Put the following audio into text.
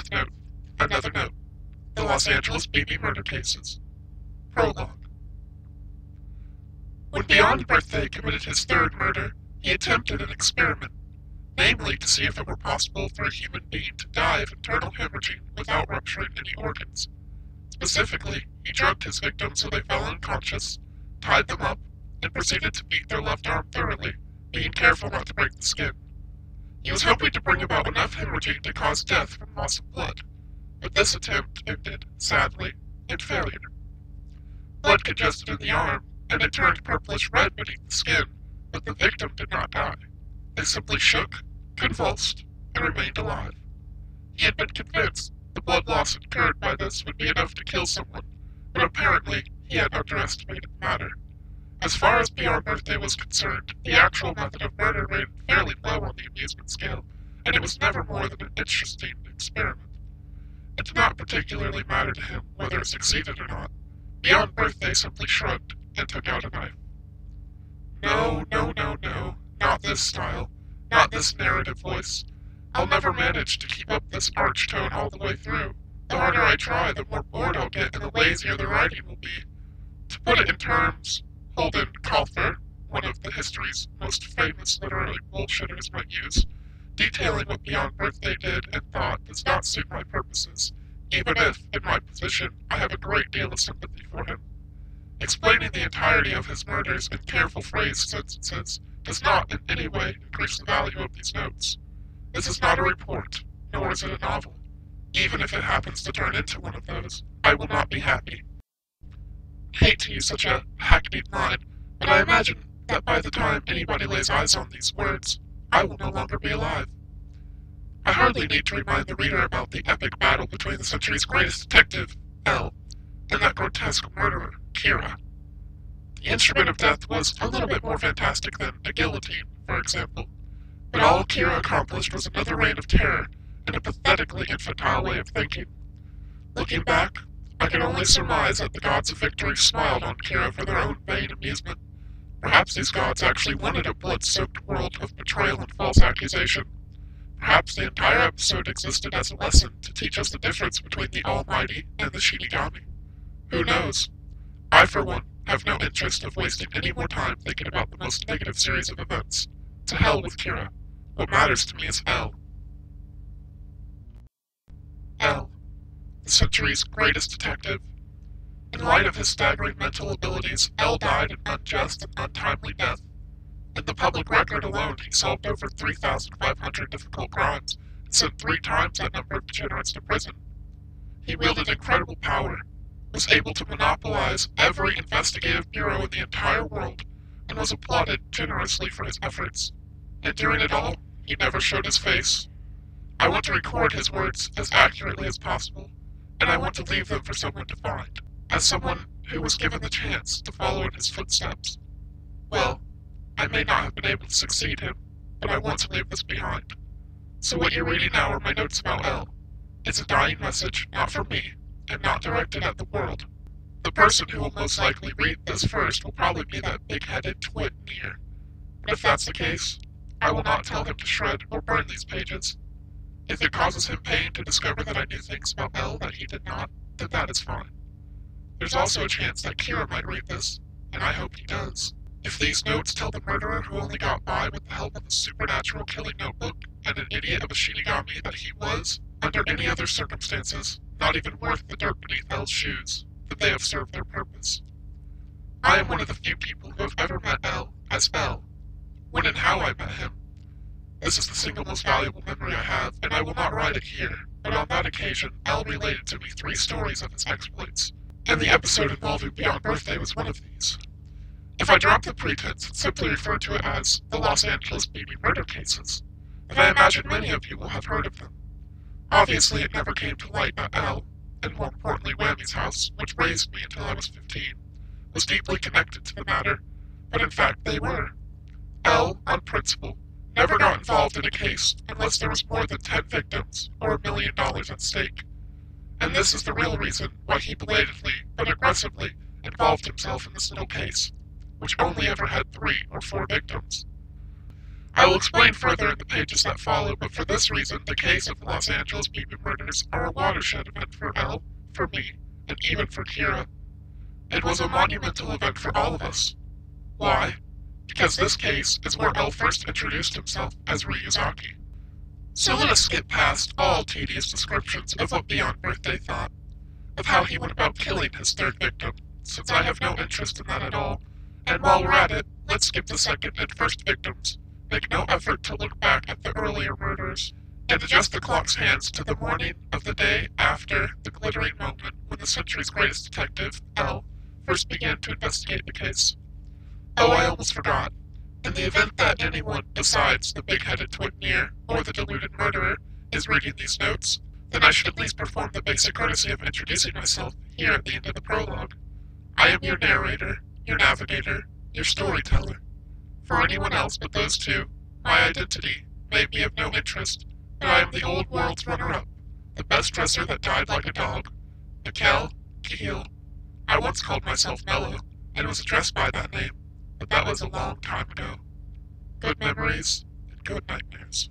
Death Note. Another note. The Los Angeles baby murder cases. Prologue. When Beyond Birthday committed his third murder, he attempted an experiment, namely to see if it were possible for a human being to die of internal hemorrhaging without rupturing any organs. Specifically, he drugged his victims so they fell unconscious, tied them up, and proceeded to beat their left arm thoroughly, being careful not to break the skin. He was hoping to bring about enough hemorrhaging to cause death from loss of blood, but this attempt ended, sadly, in failure. Blood congested in the arm, and it turned purplish-red beneath the skin, but the victim did not die. They simply shook, convulsed, and remained alive. He had been convinced the blood loss incurred by this would be enough to kill someone, but apparently he had underestimated the matter. As far as Beyond Birthday was concerned, the actual method of murder rated fairly low on the amusement scale, and it was never more than an interesting experiment. It did not particularly matter to him whether it succeeded or not. Beyond Birthday simply shrugged and took out a knife. No, not this style, not this narrative voice. I'll never manage to keep up this arch tone all the way through. The harder I try, the more bored I'll get and the lazier the writing will be. To put it in terms Holden Caulfier, one of the history's most famous literary bullshitters, might use, detailing what Beyond Birthday did and thought does not suit my purposes, even if, in my position, I have a great deal of sympathy for him. Explaining the entirety of his murders in careful phrased sentences does not in any way increase the value of these notes. This is not a report, nor is it a novel. Even if it happens to turn into one of those, I will not be happy. I hate to use such a hackneyed line, but I imagine that by the time anybody lays eyes on these words, I will no longer be alive. I hardly need to remind the reader about the epic battle between the century's greatest detective, L, and that grotesque murderer, Kira. The instrument of death was a little bit more fantastic than a guillotine, for example, but all Kira accomplished was another reign of terror and a pathetically infantile way of thinking. Looking back, I can only surmise that the gods of victory smiled on Kira for their own vain amusement. Perhaps these gods actually wanted a blood-soaked world of betrayal and false accusation. Perhaps the entire episode existed as a lesson to teach us the difference between the Almighty and the Shinigami. Who knows? I, for one, have no interest of wasting any more time thinking about the most negative series of events. To hell with Kira. What matters to me is L. L, the century's greatest detective. In light of his staggering mental abilities, L died an unjust and untimely death. In the public record alone, he solved over 3,500 difficult crimes and sent 3 times that number of degenerates to prison. He wielded incredible power, was able to monopolize every investigative bureau in the entire world, and was applauded generously for his efforts. And during it all, he never showed his face. I want to record his words as accurately as possible, and I want to leave them for someone to find, as someone who was given the chance to follow in his footsteps. Well, I may not have been able to succeed him, but I want to leave this behind. So what you're reading now are my notes about L. It's a dying message, not for me, and not directed at the world. The person who will most likely read this first will probably be that big-headed twit near. But if that's the case, I will not tell him to shred or burn these pages. If it causes him pain to discover that I knew things about L that he did not, then that is fine. There's also a chance that Kira might read this, and I hope he does. If these notes tell the murderer who only got by with the help of a supernatural killing notebook and an idiot of a Shinigami that he was, under any other circumstances, not even worth the dirt beneath L's shoes, then they have served their purpose. I am one of the few people who have ever met L as L. When and how I met him. This is the single most valuable memory I have, and I will not write it here, but on that occasion, L related to me 3 stories of his exploits, and the episode involving Beyond Birthday was one of these. If I drop the pretense and simply refer to it as the Los Angeles baby murder cases, then I imagine many of you will have heard of them. Obviously, it never came to light that L, and more importantly Whammy's house, which raised me until I was 15, was deeply connected to the matter, but in fact they were. L, on principle, never got involved in a case unless there was more than 10 victims or $1 million at stake. And this is the real reason why he belatedly but aggressively involved himself in this little case, which only ever had 3 or 4 victims. I will explain further in the pages that follow, but for this reason, the case of the Los Angeles Beeman murders are a watershed event for Elle, for me, and even for Kira. It was a monumental event for all of us. Why? Because this case is where Elle first introduced himself as Ryuzaki. So let us skip past all tedious descriptions of what Beyond Birthday thought, of how he went about killing his third victim, since I have no interest in that at all, and while we're at it, let's skip the second and first victims, make no effort to look back at the earlier murders, and adjust the clock's hands to the morning of the day after the glittering moment when the century's greatest detective, Elle, first began to investigate the case. Oh, I almost forgot. In the event that anyone besides the big-headed twin-ear or the deluded murderer is reading these notes, then I should at least perform the basic courtesy of introducing myself here at the end of the prologue. I am your narrator, your navigator, your storyteller. For anyone else but those two, my identity may be of no interest, but I am the old world's runner-up, the best dresser that died like a dog, Mikkel Keel. I once called myself Mello, and was addressed by that name, but that was a long time ago. Good memories and good nightmares.